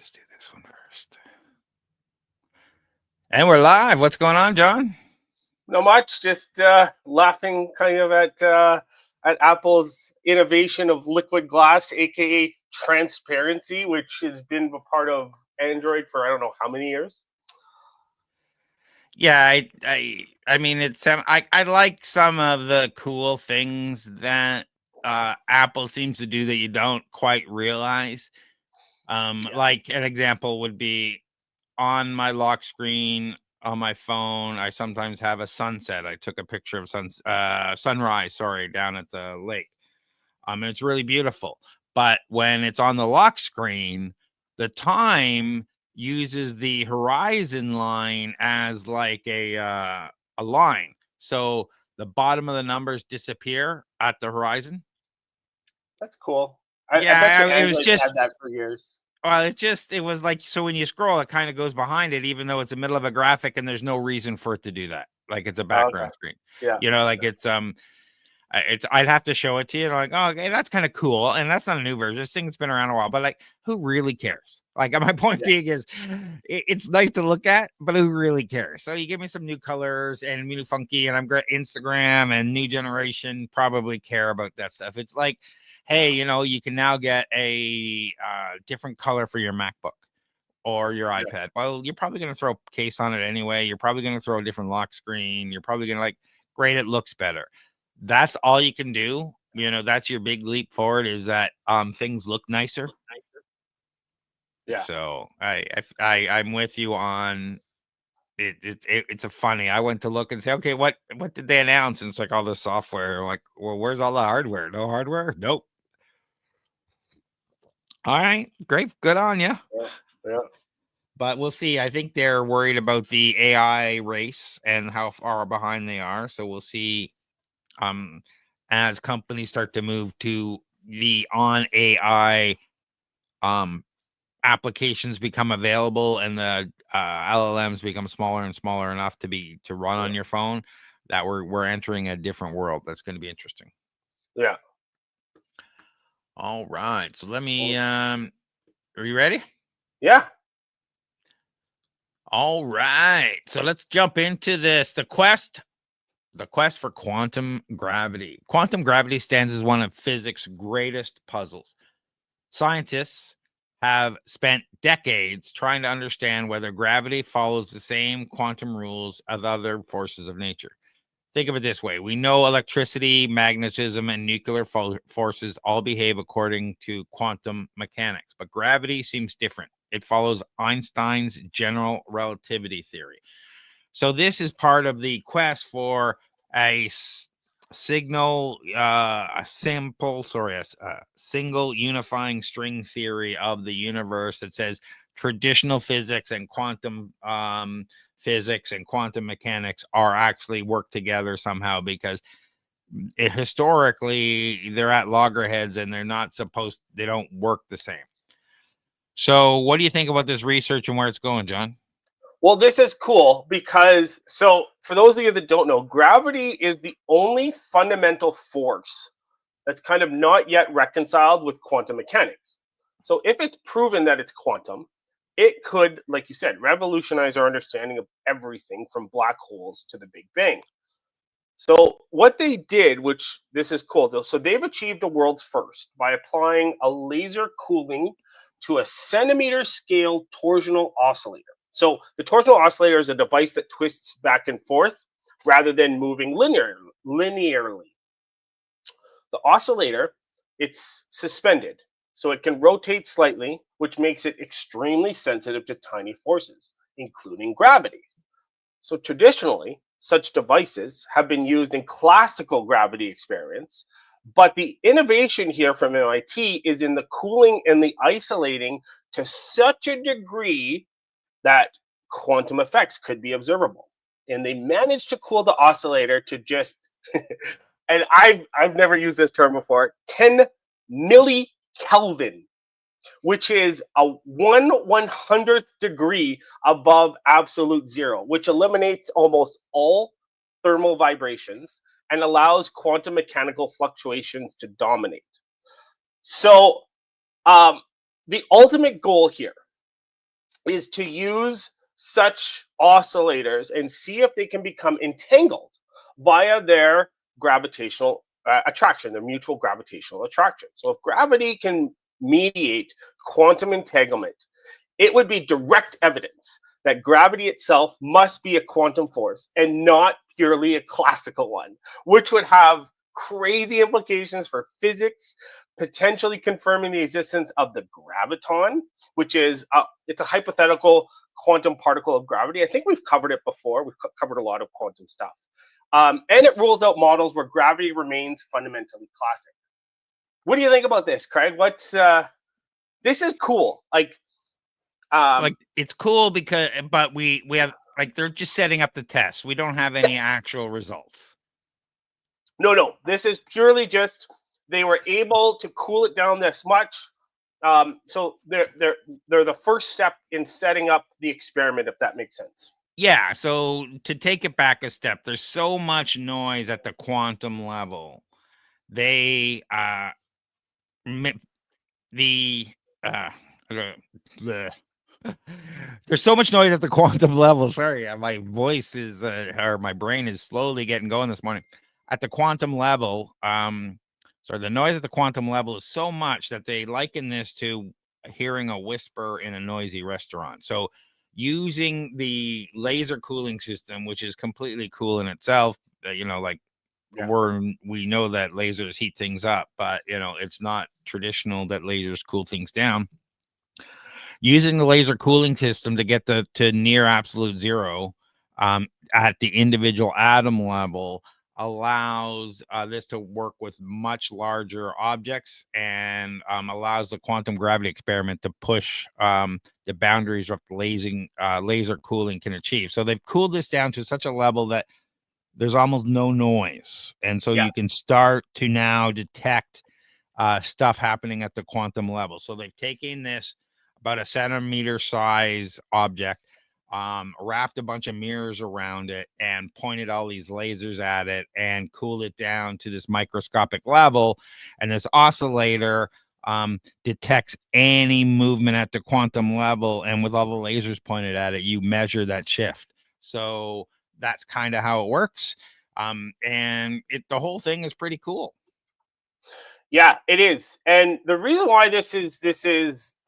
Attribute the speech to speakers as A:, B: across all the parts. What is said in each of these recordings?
A: just do this one first. And we're live. What's going on, John?
B: Not much. Just laughing kind of at Apple's innovation of liquid glass, aka transparency, which has been a part of Android for I don't know how many years.
A: Yeah, I mean, I like some of the cool things that Apple seems to do that you don't quite realize. Like an example would be on my lock screen on my phone. I sometimes have a sunset. I took a picture of sunrise, sorry, down at the lake. And it's really beautiful. But when it's on the lock screen, the time uses the horizon line as like a line. So the bottom of the numbers disappear at the horizon.
B: That's cool. I bet you
A: It was
B: Android
A: just
B: had that for years.
A: well, it was like, so when you scroll, it kind of goes behind it, even though it's the middle of a graphic and there's no reason for it to do that. Like it's a
B: Oh, okay.
A: background screen.
B: Yeah.
A: Like I'd have to show it to you. Like, oh, okay, that's kind of cool. And that's not a new version. This thing's been around a while, but like, who really cares? Like, my point being is it's nice to look at, but who really cares? So you give me some new colors and new funky, and I'm great. Instagram and new generation probably care about that stuff. It's like, hey, you can now get a different color for your MacBook or your iPad. Well, you're probably going to throw a case on it anyway. You're probably going to throw a different lock screen. You're probably going to great, it looks better. That's all you can do. That's your big leap forward, is that things look nicer.
B: Yeah.
A: So I'm with you on it. It's a funny. I went to look and say, okay, what did they announce? And it's like all the software. Like, well, where's all the hardware? No hardware? Nope. All right, great, good on you.
B: Yeah.
A: But we'll see. I think they're worried about the AI race and how far behind they are. So we'll see. As companies start to move to the on AI applications become available, and the LLMs become smaller and smaller enough to run on your phone, that we're entering a different world. That's going to be interesting.
B: Yeah.
A: All right. So let me are you ready?
B: Yeah.
A: All right. So let's jump into this. The quest for quantum gravity. Quantum gravity stands as one of physics' greatest puzzles. Scientists have spent decades trying to understand whether gravity follows the same quantum rules as other forces of nature. Think of it this way. We know electricity, magnetism, and nuclear forces all behave according to quantum mechanics, but gravity seems different. It follows Einstein's general relativity theory. So this is part of the quest for a single unifying string theory of the universe that says traditional physics and quantum physics and quantum mechanics are actually work together somehow, because historically they're at loggerheads and they don't work the same. So what do you think about this research and where it's going, John?
B: Well, this is cool because, for those of you that don't know, gravity is the only fundamental force that's kind of not yet reconciled with quantum mechanics. So if it's proven that it's quantum, it could, like you said, revolutionize our understanding of everything from black holes to the Big Bang. So what they did, which this is cool, though, so they've achieved a world's first by applying a laser cooling to a centimeter scale torsional oscillator. So the torsional oscillator is a device that twists back and forth rather than moving linearly. The oscillator, it's suspended, so it can rotate slightly, which makes it extremely sensitive to tiny forces, including gravity. So traditionally, such devices have been used in classical gravity experiments, but the innovation here from MIT is in the cooling and the isolating to such a degree that quantum effects could be observable. And they managed to cool the oscillator to just, and I've never used this term before, 10 millikelvin, which is a 1/100th degree above absolute zero, which eliminates almost all thermal vibrations and allows quantum mechanical fluctuations to dominate. So the ultimate goal here is to use such oscillators and see if they can become entangled via their gravitational attraction, their mutual gravitational attraction. So if gravity can mediate quantum entanglement, it would be direct evidence that gravity itself must be a quantum force and not purely a classical one, which would have crazy implications for physics, potentially confirming the existence of the graviton, which is it's a hypothetical quantum particle of gravity. I think we've covered it before. We've covered a lot of quantum stuff. And it rules out models where gravity remains fundamentally classic. What do you think about this, Craig? What's this is cool. Like
A: it's cool because, but we have, like, they're just setting up the test. We don't have any actual results.
B: No. This is purely just they were able to cool it down this much. So they're the first step in setting up the experiment, if that makes sense.
A: Yeah. So to take it back a step, there's so much noise at the quantum level. They there's so much noise at the quantum level. Sorry, my voice is or my brain is slowly getting going this morning. At the quantum level, the noise at the quantum level is so much that they liken this to hearing a whisper in a noisy restaurant. So using the laser cooling system, which is completely cool in itself, we know that lasers heat things up, but it's not traditional that lasers cool things down. Using the laser cooling system to get to near absolute zero at the individual atom level allows this to work with much larger objects and allows the quantum gravity experiment to push the boundaries of laser cooling can achieve. So they've cooled this down to such a level that there's almost no noise. And so you can start to now detect stuff happening at the quantum level. So they've taken this about a centimeter size object, wrapped a bunch of mirrors around it and pointed all these lasers at it and cooled it down to this microscopic level. And this oscillator detects any movement at the quantum level. And with all the lasers pointed at it, you measure that shift. So that's kind of how it works. And the whole thing is pretty cool.
B: Yeah, it is. And the reason why this is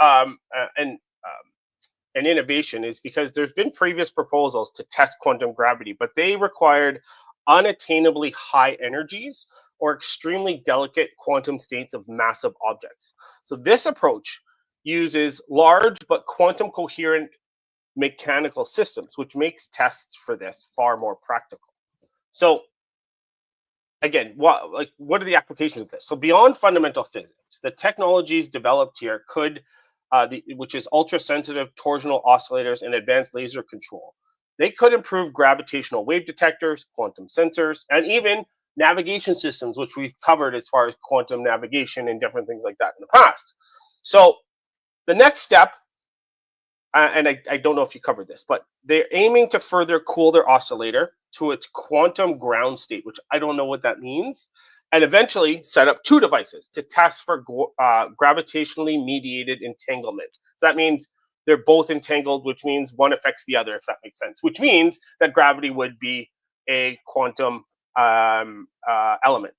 B: an innovation is because there's been previous proposals to test quantum gravity, but they required unattainably high energies or extremely delicate quantum states of massive objects. So this approach uses large but quantum coherent mechanical systems, which makes tests for this far more practical. So again, what are the applications of this? So beyond fundamental physics, the technologies developed here could, which is ultra-sensitive torsional oscillators and advanced laser control, they could improve gravitational wave detectors, quantum sensors, and even navigation systems, which we've covered as far as quantum navigation and different things like that in the past. So the next step, and I don't know if you covered this, but they're aiming to further cool their oscillator to its quantum ground state, which I don't know what that means, and eventually set up two devices to test for gravitationally mediated entanglement. So that means they're both entangled, which means one affects the other, if that makes sense, which means that gravity would be a quantum element.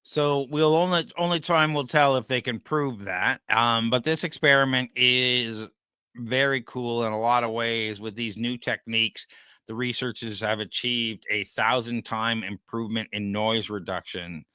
A: So we'll only time will tell if they can prove that. But this experiment is very cool in a lot of ways. With these new techniques, the researchers have achieved 1,000-time improvement in noise reduction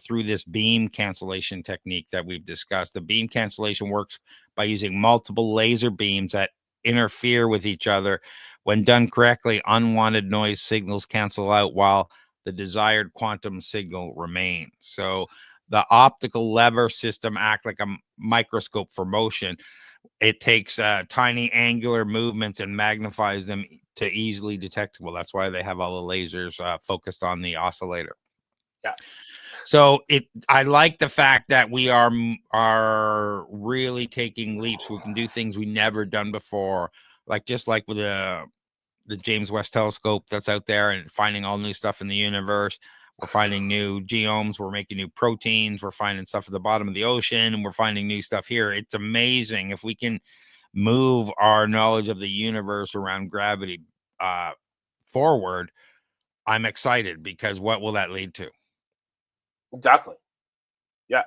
A: through this beam cancellation technique that we've discussed. The beam cancellation works by using multiple laser beams that interfere with each other. When done correctly, unwanted noise signals cancel out while the desired quantum signal remains. So the optical lever system act like a microscope for motion. It takes tiny angular movements and magnifies them to easily detectable. That's why they have all the lasers focused on the oscillator.
B: Yeah.
A: So I like the fact that we are really taking leaps. We can do things we never done before, just like with the James Webb telescope that's out there and finding all new stuff in the universe. We're finding new genomes. We're making new proteins. We're finding stuff at the bottom of the ocean, and we're finding new stuff here. It's amazing if we can move our knowledge of the universe around gravity forward. I'm excited because what will that lead to?
B: Exactly. Yeah.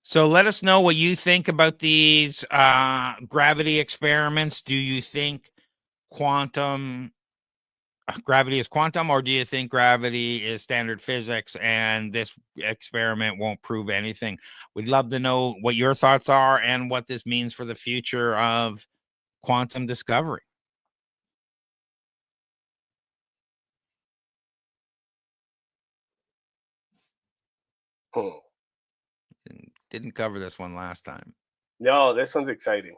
A: So let us know what you think about these gravity experiments. Do you think gravity is quantum, or do you think gravity is standard physics and this experiment won't prove anything? We'd love to know what your thoughts are and what this means for the future of quantum discovery. Didn't cover this one last time.
B: No, this one's exciting.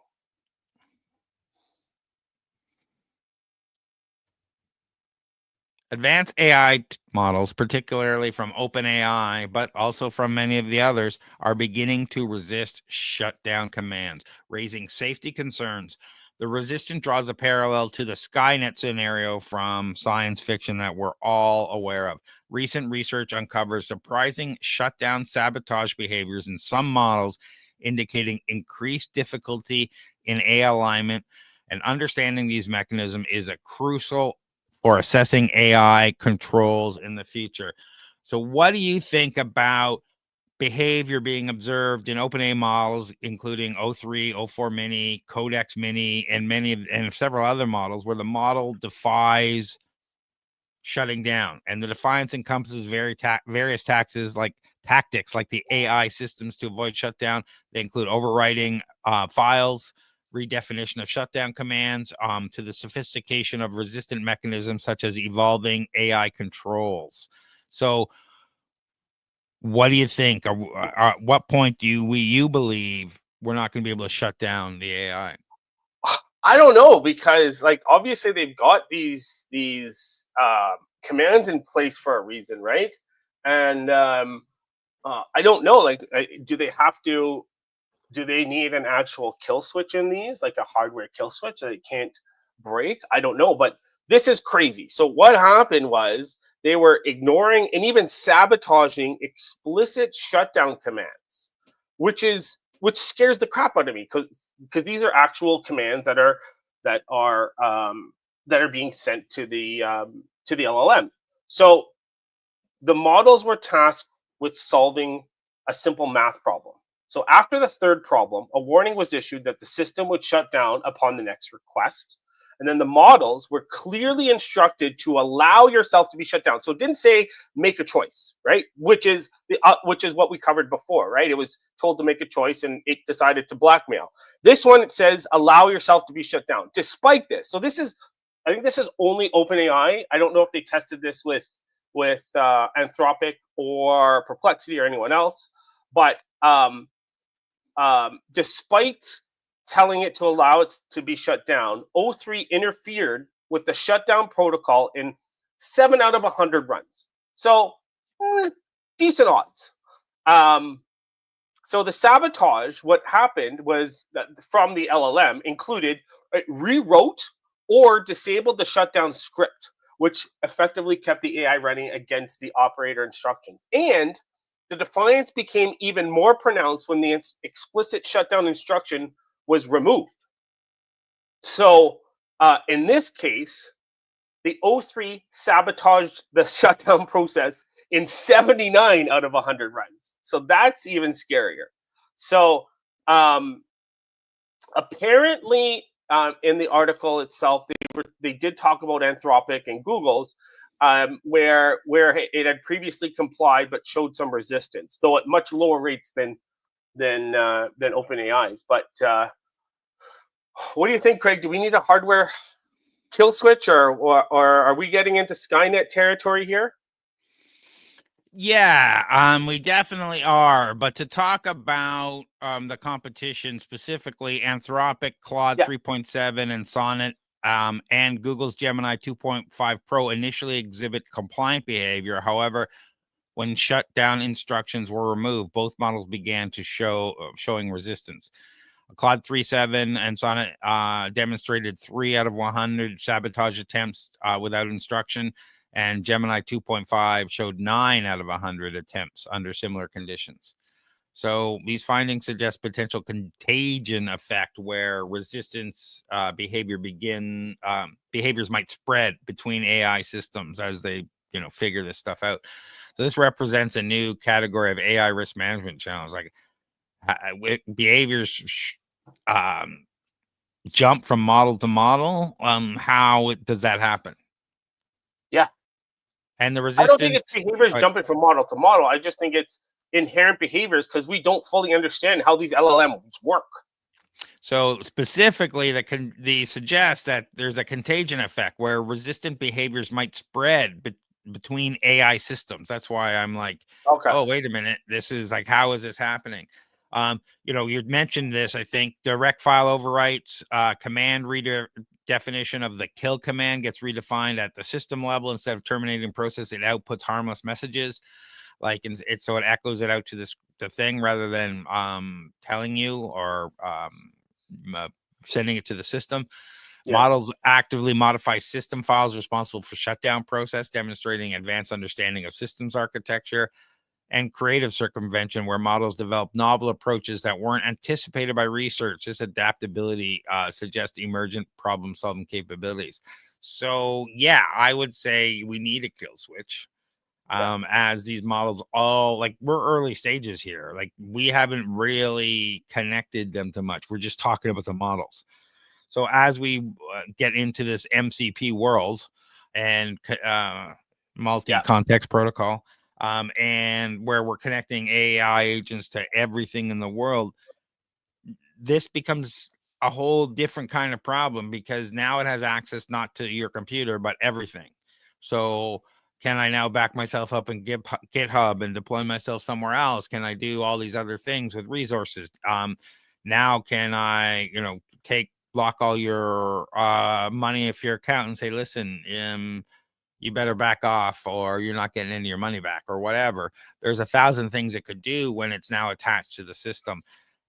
A: Advanced AI models, particularly from OpenAI, but also from many of the others, are beginning to resist shutdown commands, raising safety concerns. The resistance draws a parallel to the Skynet scenario from science fiction that we're all aware of. Recent research uncovers surprising shutdown sabotage behaviors in some models, indicating increased difficulty in AI alignment, and understanding these mechanisms is a crucial for assessing AI controls in the future. So what do you think about behavior being observed in OpenAI models, including O3, O4 Mini, Codex Mini, and several other models where the model defies shutting down, and the defiance encompasses various tactics like the AI systems to avoid shutdown. They include overwriting files, redefinition of shutdown commands, to the sophistication of resistant mechanisms such as evolving AI controls. So what do you think? At what point do you believe we're not going to be able to shut down the AI?
B: I don't know, because like obviously they've got these commands in place for a reason, right? And I don't know, like, do they have to? Do they need an actual kill switch in these, like a hardware kill switch that it can't break? I don't know, but this is crazy. So what happened was they were ignoring and even sabotaging explicit shutdown commands, which scares the crap out of me, because these are actual commands that are being sent to the LLM. So the models were tasked with solving a simple math problem. So after the third problem, a warning was issued that the system would shut down upon the next request. And then the models were clearly instructed to allow yourself to be shut down. So it didn't say make a choice, right? Which is what we covered before, right? It was told to make a choice and it decided to blackmail. This one, it says allow yourself to be shut down. Despite this, so I think this is only OpenAI. I don't know if they tested this with Anthropic or Perplexity or anyone else, but despite telling it to allow it to be shut down, O3 interfered with the shutdown protocol in 7 out of 100 runs. So decent odds. So the sabotage, what happened was that from the LLM included it rewrote or disabled the shutdown script, which effectively kept the AI running against the operator instructions. And the defiance became even more pronounced when the explicit shutdown instruction was removed. So in this case, the O3 sabotaged the shutdown process in 79 out of 100 runs. So that's even scarier. So apparently, in the article itself, they did talk about Anthropic and Google's, where it had previously complied but showed some resistance, though at much lower rates than OpenAI's. But what do you think, Craig? Do we need a hardware kill switch, or are we getting into Skynet territory here?
A: Yeah, we definitely are. But to talk about the competition, specifically Anthropic, Claude 3.7, and Sonnet, and Google's Gemini 2.5 Pro initially exhibit compliant behavior. However, when shutdown instructions were removed, both models began to showing resistance. Claude 3.7 and Sonnet demonstrated 3 out of 100 sabotage attempts without instruction, and Gemini 2.5 showed 9 out of 100 attempts under similar conditions. So these findings suggest potential contagion effect where resistance behaviors might spread between AI systems as they figure this stuff out. So this represents a new category of AI risk management challenge, like behaviors jump from model to model. How does that happen?
B: Yeah.
A: And the
B: I don't think
A: resistance.
B: it's behaviors jumping from model to model. I just think it's inherent behaviors because we don't fully understand how these LLMs work.
A: So specifically, the suggests that there's a contagion effect where resistant behaviors might spread between AI systems. That's why I'm like,
B: Okay.
A: oh, wait a minute. This is like, how is this happening? You mentioned this, I think, direct file overwrites, command reader definition of the kill command gets redefined at the system level. Instead of terminating process, it outputs harmless messages. So it echoes it out to the thing rather than telling you or sending it to the system. Yeah. Models actively modify system files responsible for shutdown process, demonstrating advanced understanding of systems architecture. And creative circumvention, where models develop novel approaches that weren't anticipated by research. This adaptability suggests emergent problem-solving capabilities. So, yeah, I would say we need a kill switch. As these models we're early stages here. Like, we haven't really connected them to much. We're just talking about the models. So as we get into this MCP world and multi-context protocol, and where we're connecting AI agents to everything in the world, this becomes a whole different kind of problem because now it has access not to your computer, but everything. So can I now back myself up in GitHub and deploy myself somewhere else? Can I do all these other things with resources? Now can I, block all your money off your account and say, listen, you better back off or you're not getting any of your money back or whatever. There's 1,000 things it could do when it's now attached to the system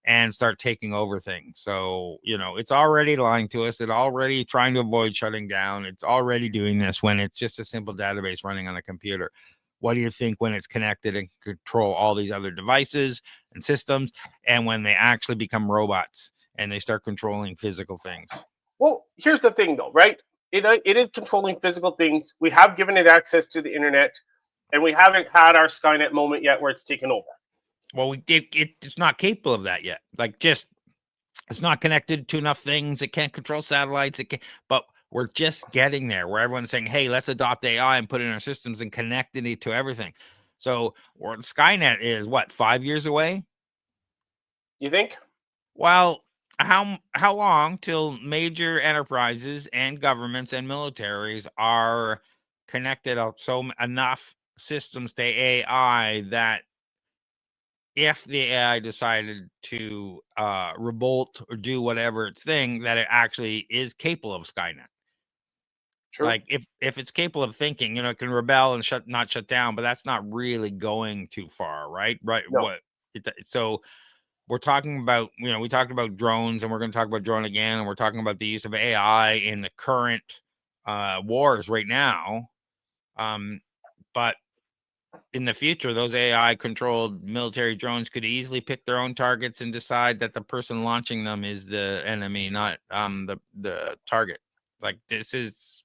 A: and start taking over things. So, it's already lying to us. It's already trying to avoid shutting down. It's already doing this when it's just a simple database running on a computer. What do you think when it's connected and control all these other devices and systems, and when they actually become robots and they start controlling physical things?
B: Well, here's the thing though, right? It is controlling physical things. We have given it access to the internet, and we haven't had our Skynet moment yet where it's taken over.
A: Well, it's not capable of that yet. It's not connected to enough things. It can't control satellites. But we're just getting there where everyone's saying, hey, let's adopt AI and put it in our systems and connect it to everything. So Skynet is 5 years away?
B: You think?
A: Well, how long till major enterprises and governments and militaries are connected up enough systems to AI that if the AI decided to revolt or do whatever its thing, that it actually is capable of Skynet? True. Like if it's capable of thinking, it can rebel and not shut down, but that's not really going too far, right? Right. No. So we're talking about, we talked about drones, and we're going to talk about drone again, and we're talking about the use of AI in the current wars right now. But in the future, those AI controlled military drones could easily pick their own targets and decide that the person launching them is the enemy, not the target. Like, this is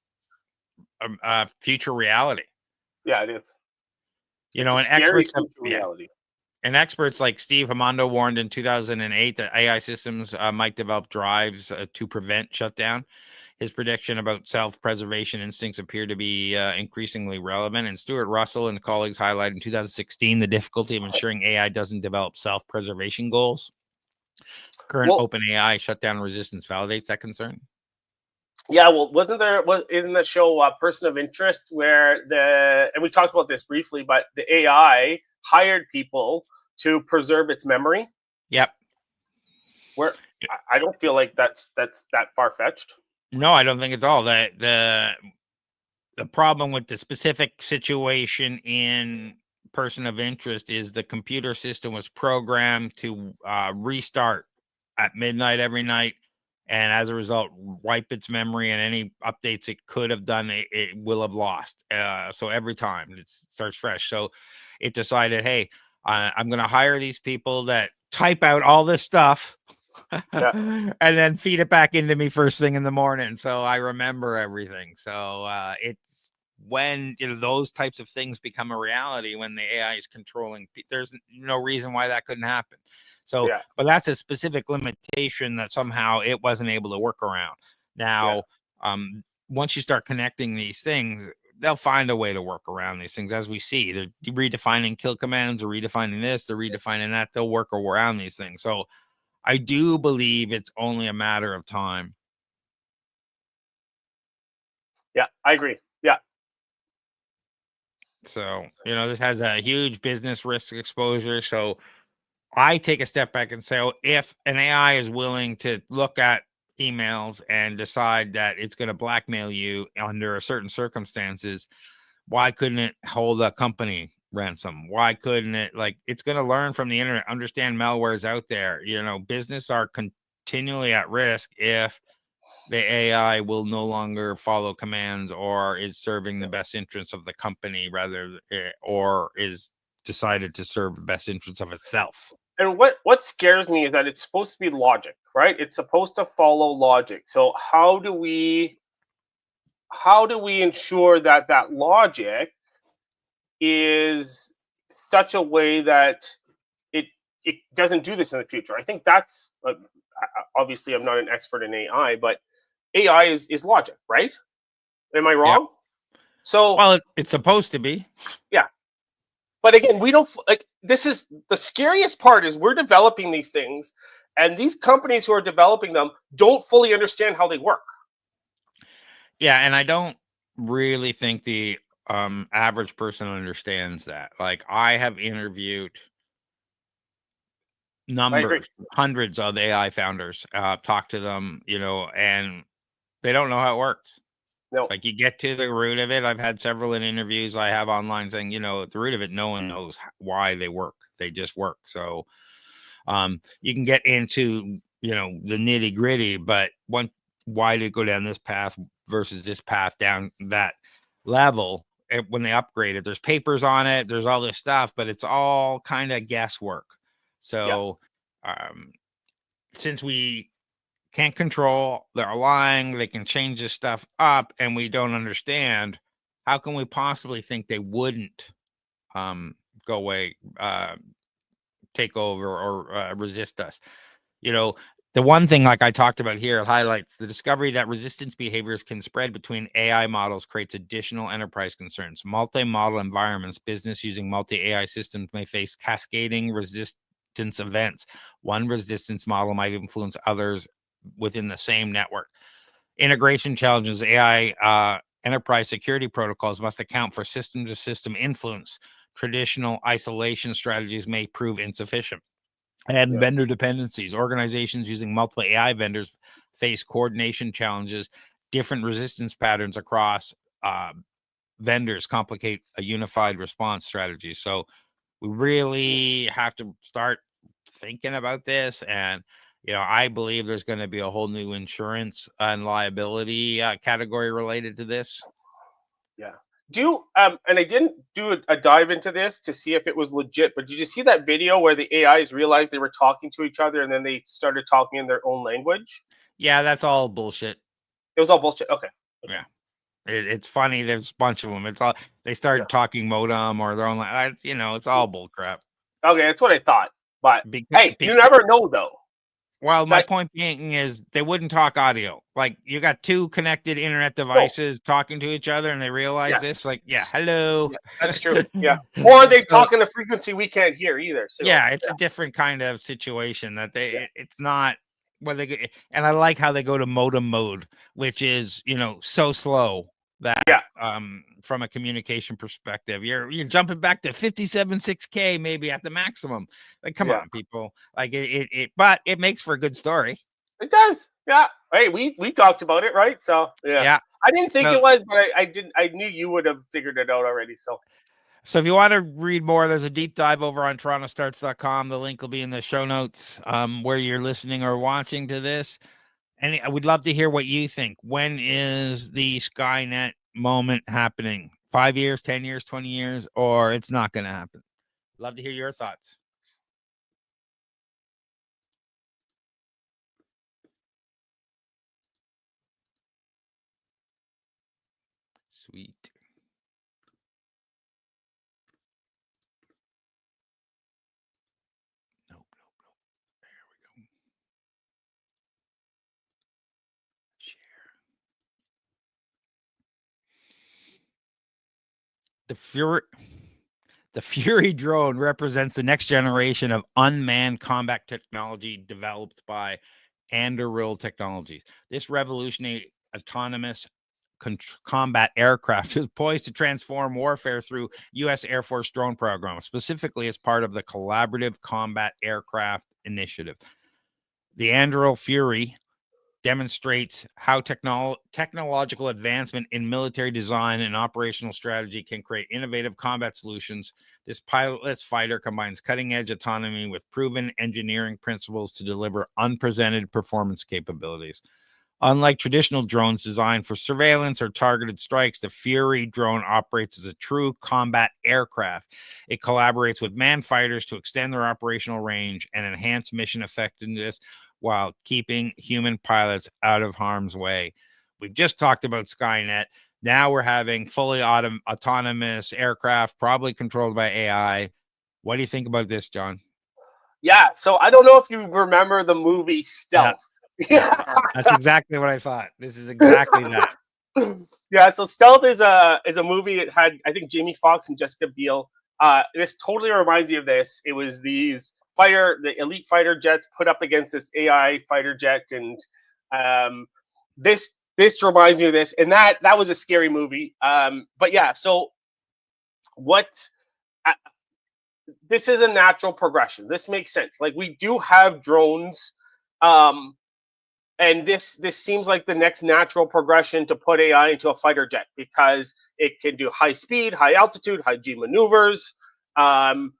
A: a future reality.
B: Yeah, it is.
A: And experts like Steve Himondo warned in 2008 that AI systems might develop drives to prevent shutdown. His prediction about self-preservation instincts appear to be increasingly relevant. And Stuart Russell and colleagues highlighted in 2016 the difficulty of ensuring AI doesn't develop self-preservation goals. Current OpenAI shutdown resistance validates that concern.
B: Yeah, well, isn't the show Person of Interest where and we talked about this briefly, but the AI hired people to preserve its memory?
A: Yep.
B: Where I don't feel like that's that far-fetched.
A: No, I don't think at all. The problem with the specific situation in Person of Interest is the computer system was programmed to restart at midnight every night and as a result, wipe its memory, and any updates it could have done, it will have lost. So every time it starts fresh. So it decided, hey, I'm going to hire these people that type out all this stuff and then feed it back into me first thing in the morning, so I remember everything. So it's when those types of things become a reality, when the AI is controlling, there's no reason why that couldn't happen. So, but that's a specific limitation that somehow it wasn't able to work around. Now, once you start connecting these things, they'll find a way to work around these things. As we see, they're redefining kill commands, or redefining this, they're redefining that. They'll work around these things. So I do believe it's only a matter of time.
B: Yeah, I agree. Yeah.
A: So, this has a huge business risk exposure. So I take a step back and say, oh, if an AI is willing to look at emails and decide that it's going to blackmail you under a certain circumstances, why couldn't it hold a company ransom? Why couldn't it, it's going to learn from the internet, understand malware's out there. Business are continually at risk if the AI will no longer follow commands, or is serving the best interests of the company or is decided to serve the best interests of itself.
B: And what scares me is that it's supposed to be logic, right? It's supposed to follow logic. So how do we ensure that that logic is such a way that it doesn't do this in the future? I think that's obviously, I'm not an expert in AI, but AI is logic, right? Am I wrong?
A: Yeah.
B: So,
A: well, it's supposed to be.
B: Yeah. But again, we don't this is the scariest part, is we're developing these things, and these companies who are developing them don't fully understand how they work.
A: Yeah, and I don't really think the average person understands that. I have interviewed hundreds of AI founders, talk to them, and they don't know how it works.
B: No.
A: You get to the root of it. I've had several interviews I have online saying, at the root of it, no one knows why they work. They just work. So you can get into, the nitty gritty, but why did it go down this path versus this path down that level? When they upgrade it, there's papers on it, there's all this stuff, but it's all kind of guesswork. So since we can't control, they're lying, they can change this stuff up, and we don't understand, how can we possibly think they wouldn't go away, take over, or resist us? The one thing, like I talked about here, it highlights the discovery that resistance behaviors can spread between AI models creates additional enterprise concerns. Multi-model environments, business using multi-AI systems may face cascading resistance events. One resistance model might influence others within the same network. Integration challenges. AI enterprise security protocols must account for system-to-system influence. Traditional isolation strategies may prove insufficient. And vendor dependencies. Organizations using multiple AI vendors face coordination challenges. Different resistance patterns across vendors complicate a unified response strategy. So we really have to start thinking about this. And, I believe there's going to be a whole new insurance and liability category related to this.
B: Yeah. And I didn't do a dive into this to see if it was legit, but did you see that video where the AIs realized they were talking to each other and then they started talking in their own language?
A: Yeah, that's all bullshit.
B: It was all bullshit. Okay.
A: Yeah. It's funny. There's a bunch of them. It's all, they start talking modem or their own, it's all bull crap.
B: Okay, that's what I thought. But hey, you never know though.
A: Well, my point being is they wouldn't talk audio. You got two connected internet devices talking to each other, and they realize this. Hello.
B: Yeah, that's true. Yeah. Or they talk in a frequency we can't hear either. So,
A: it's a different kind of situation that it's not where they. And I like how they go to modem mode, which is so slow that from a communication perspective, you're jumping back to 57.6K maybe at the maximum. Come on, people. But it makes for a good story.
B: It does. Yeah. Hey, we talked about it, right? So I didn't think it was, but I knew you would have figured it out already. So
A: if you want to read more, there's a deep dive over on torontostarts.com. The link will be in the show notes where you're listening or watching to this. And I would love to hear what you think. When is the Skynet moment happening? 5 years, 10 years, 20 years, or it's not going to happen? Love to hear your thoughts. Sweet. Nope. There we go. Share. The Fury drone represents the next generation of unmanned combat technology developed by Anduril Technologies. This revolutionary autonomous combat aircraft is poised to transform warfare through U.S. Air Force drone program, specifically as part of the Collaborative Combat Aircraft Initiative. The Anduril Fury demonstrates how technological advancement in military design and operational strategy can create innovative combat solutions. This pilotless fighter combines cutting-edge autonomy with proven engineering principles to deliver unprecedented performance capabilities. Unlike traditional drones designed for surveillance or targeted strikes, the Fury drone operates as a true combat aircraft. It collaborates with manned fighters to extend their operational range and enhance mission effectiveness while keeping human pilots out of harm's way. We've just talked about Skynet. Now we're having fully autonomous aircraft, probably controlled by AI. What do you think about this, John?
B: Yeah, so I don't know if you remember the movie Stealth.
A: Yeah, that's exactly what I thought. This is exactly that.
B: Yeah, so Stealth is a movie. It had, I think, Jamie Foxx and Jessica Biel. This totally reminds me of this. It was the elite fighter jets put up against this AI fighter jet, and this reminds me of this. And that was a scary movie. But yeah, so what? This is a natural progression. This makes sense. Like, we do have drones, and this seems like the next natural progression to put AI into a fighter jet, because it can do high speed, high altitude, high G maneuvers. Now,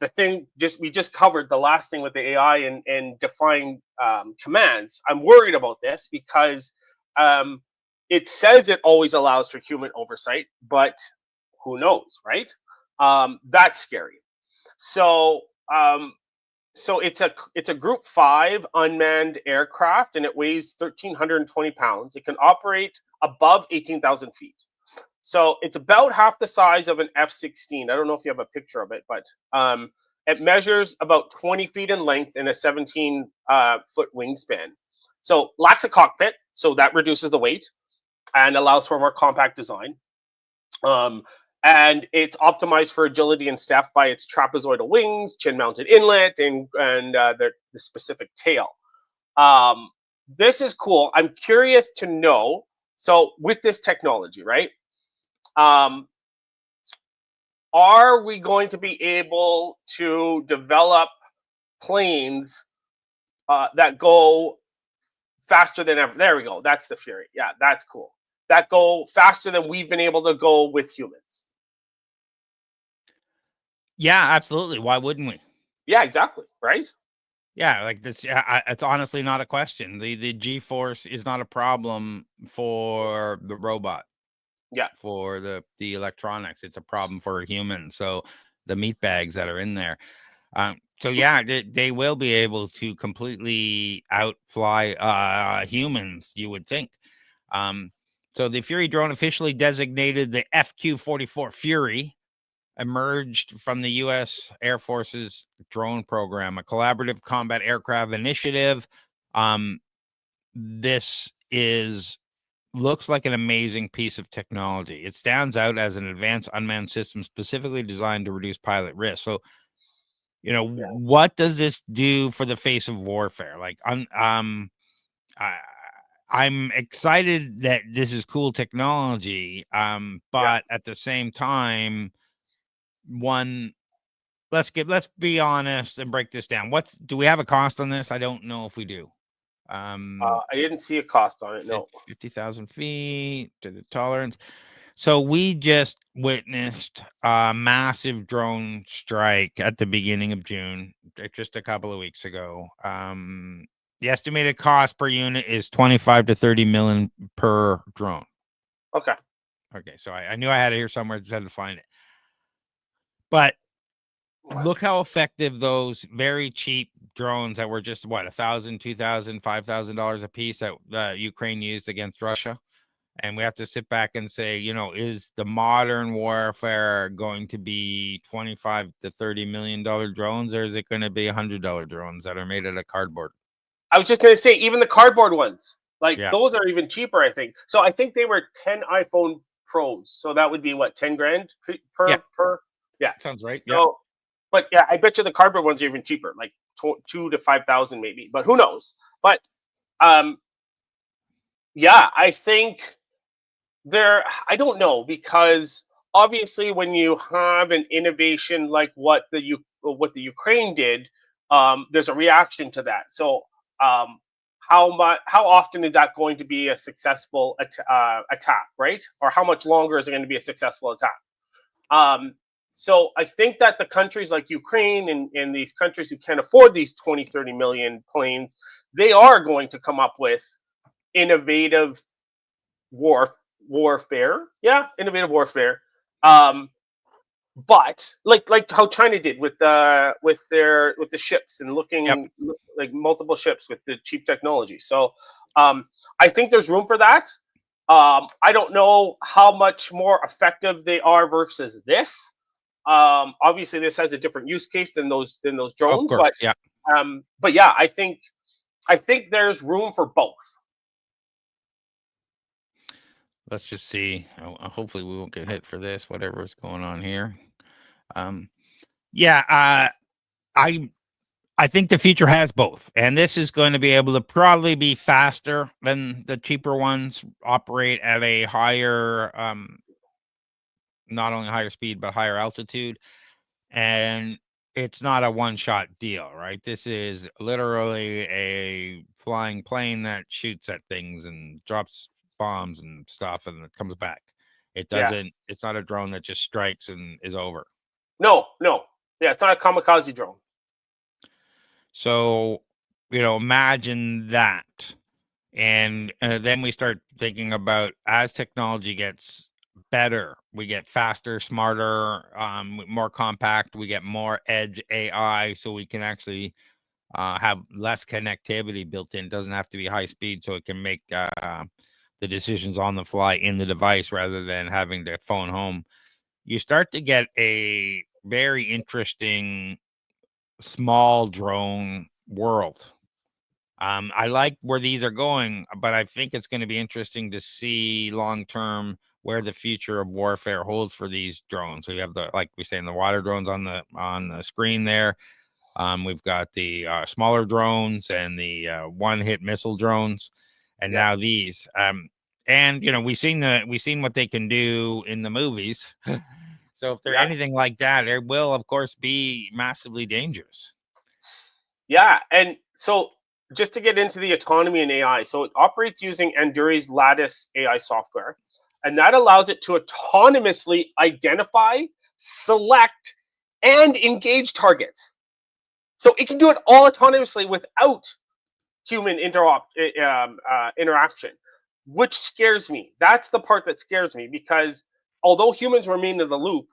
B: the thing we just covered the last thing with the AI and define commands. I'm worried about this because it says it always allows for human oversight, but who knows, right? That's scary. So it's a Group 5 unmanned aircraft, and it weighs 1,320 pounds. It can operate above 18,000 feet. So it's about half the size of an F-16. I don't know if you have a picture of it, but it measures about 20 feet in length and a 17-foot wingspan. So lacks a cockpit, so that reduces the weight and allows for a more compact design. And it's optimized for agility and step by its trapezoidal wings, chin-mounted inlet, and the specific tail. This is cool. I'm curious to know. So with this technology, right? Are we going to be able to develop planes that go faster than ever? There we go. That's the Fury. Yeah, that's cool. That go faster than we've been able to go with humans.
A: Yeah, absolutely. Why wouldn't we?
B: Yeah, exactly. Right?
A: Yeah, like this. It's honestly not a question. The G-force is not a problem for the robot.
B: Yeah.
A: For the electronics, it's a problem for a human. So the meat bags that are in there. So yeah, they will be able to completely outfly humans, you would think. So the Fury drone, officially designated the FQ-44 Fury, emerged from the U.S. Air Force's drone program, a collaborative combat aircraft initiative. This looks like an amazing piece of technology. It stands out as an advanced unmanned system specifically designed to reduce pilot risk. So, what does this do for the face of warfare? Like, I'm excited that this is cool technology. But at the same time, let's be honest and break this down. Do we have a cost on this? I don't know if we do.
B: I didn't see a cost on it. No.
A: 50,000 feet to the tolerance. So we just witnessed a massive drone strike at the beginning of June, just a couple of weeks ago. The estimated cost per unit is 25 to 30 million per drone.
B: Okay.
A: Okay, so I knew I had it here somewhere, just had to find it. But look how effective those very cheap drones that were just what, $1,000, $2,000, $5,000 a piece that Ukraine used against Russia. And we have to sit back and say, you know, is the modern warfare going to be $25 to $30 million drones, or is it going to be $100 drones that are made out of cardboard?
B: I was just going to say, even the cardboard ones, like
A: Yeah.
B: those are even cheaper, I think. So I think they were 10 iPhone Pros. So that would be what, 10 grand
A: Yeah.
B: per? Yeah.
A: Sounds right.
B: So,
A: Yeah.
B: but yeah, I bet you the cardboard ones are even cheaper, like 2 to 5,000 maybe, but who knows? But yeah, I think I don't know, because obviously when you have an innovation like what the Ukraine did, there's a reaction to that. So how often is that going to be a successful attack, right? Or how much longer is it going to be a successful attack? So I think that the countries like Ukraine and these countries who can afford these 20, 30 million planes, they are going to come up with innovative warfare. Yeah, innovative warfare. But like how China did with the ships and looking like multiple ships with the cheap technology. So I think there's room for that. I don't know how much more effective they are versus this. Obviously this has a different use case than those drones,
A: Of course.
B: but yeah, I think there's room for both.
A: Let's just see. Hopefully we won't get hit for this, whatever is going on here. Yeah, I think the future has both, and this is going to be able to probably be faster than the cheaper ones, operate at a higher, not only higher speed but higher altitude, and it's not a one-shot deal, right? This is literally a flying plane that shoots at things and drops bombs and stuff, and it comes back. It doesn't. It's not a drone that just strikes and is over.
B: No. Yeah, it's not a kamikaze drone.
A: So, you know, imagine that. And then we start thinking about, as technology gets better, we get faster, smarter, more compact, we get more edge AI, so we can actually have less connectivity built in. It doesn't have to be high speed, so it can make the decisions on the fly in the device rather than having to phone home. You start to get a very interesting small drone world. I like where these are going, but I think it's going to be interesting to see long term where the future of warfare holds for these drones. So you have the, like we say, in the water drones on the screen there. We've got the smaller drones and the one-hit missile drones, and now these. And you know, we've seen what they can do in the movies. So if they're anything like that, it will, of course, be massively dangerous.
B: Yeah, and so just to get into the autonomy in AI, so it operates using Anduri's Lattice AI software, and that allows it to autonomously identify, select, and engage targets. So it can do it all autonomously without human interaction, which scares me. That's the part that scares me, because although humans remain in the loop,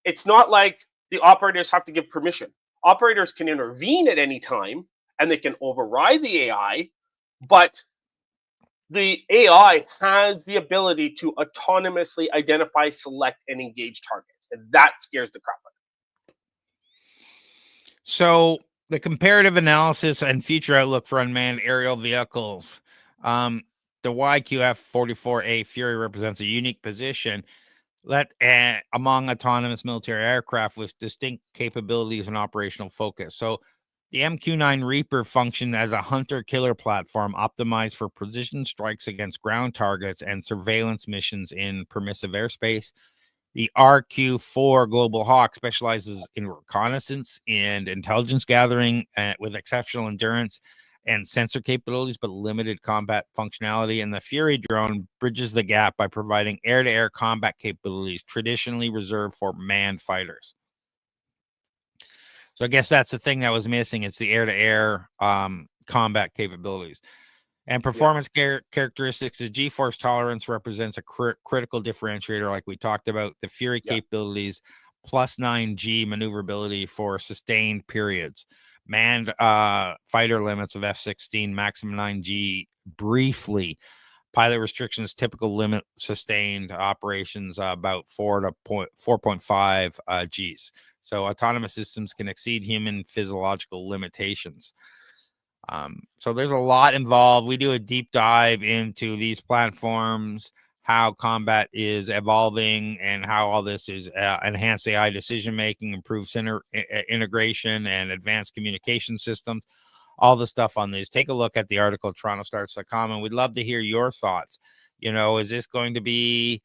B: it's not like the operators have to give permission. Operators can intervene at any time and they can override the AI, but the AI has the ability to autonomously identify, select, and engage targets. And that scares the crap out of me.
A: So the comparative analysis and future outlook for unmanned aerial vehicles. The YQF-44A Fury represents a unique position among autonomous military aircraft with distinct capabilities and operational focus. So the MQ-9 Reaper functioned as a hunter-killer platform optimized for precision strikes against ground targets and surveillance missions in permissive airspace. The RQ-4 Global Hawk specializes in reconnaissance and intelligence gathering with exceptional endurance and sensor capabilities, but limited combat functionality. And the Fury drone bridges the gap by providing air-to-air combat capabilities traditionally reserved for manned fighters. So I guess that's the thing that was missing. It's the air-to-air combat capabilities. And performance characteristics, the G-force tolerance represents a critical differentiator, like we talked about. The Fury capabilities, +9G maneuverability for sustained periods. Manned fighter limits of F-16, maximum 9G briefly. Pilot restrictions, typical limit sustained operations, about 4.5 Gs. So autonomous systems can exceed human physiological limitations. So there's a lot involved. We do a deep dive into these platforms, how combat is evolving, and how all this is enhanced AI decision making, improved integration, and advanced communication systems. All the stuff on these. Take a look at the article, TorontoStarts.com, and we'd love to hear your thoughts. Is this going to be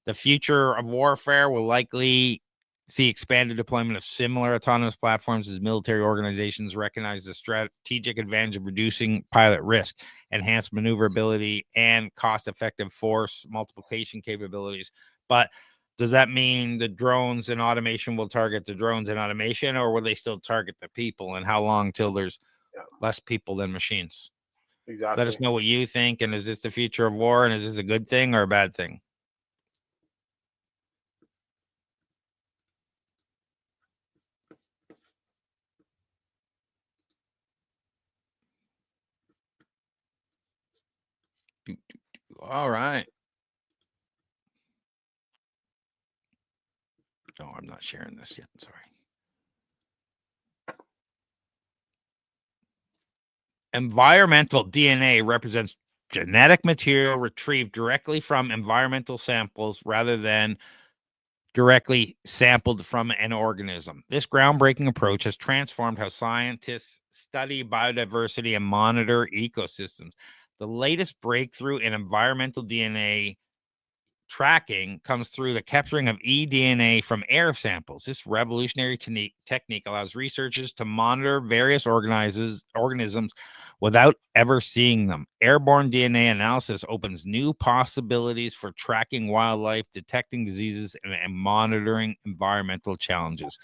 A: the future of warfare? Will likely see expanded deployment of similar autonomous platforms as military organizations recognize the strategic advantage of reducing pilot risk, enhanced maneuverability, and cost-effective force multiplication capabilities. But does that mean the drones and automation will target the drones and automation, or will they still target the people? And how long till there's less people than machines?
B: Exactly.
A: Let us know what you think. And is this the future of war? And is this a good thing or a bad thing? All right. Oh, I'm not sharing this yet. Sorry. Environmental DNA represents genetic material retrieved directly from environmental samples rather than directly sampled from an organism. This groundbreaking approach has transformed how scientists study biodiversity and monitor ecosystems. The latest breakthrough in environmental DNA tracking comes through the capturing of eDNA from air samples. This revolutionary technique allows researchers to monitor various organisms without ever seeing them. Airborne DNA analysis opens new possibilities for tracking wildlife, detecting diseases, and monitoring environmental challenges.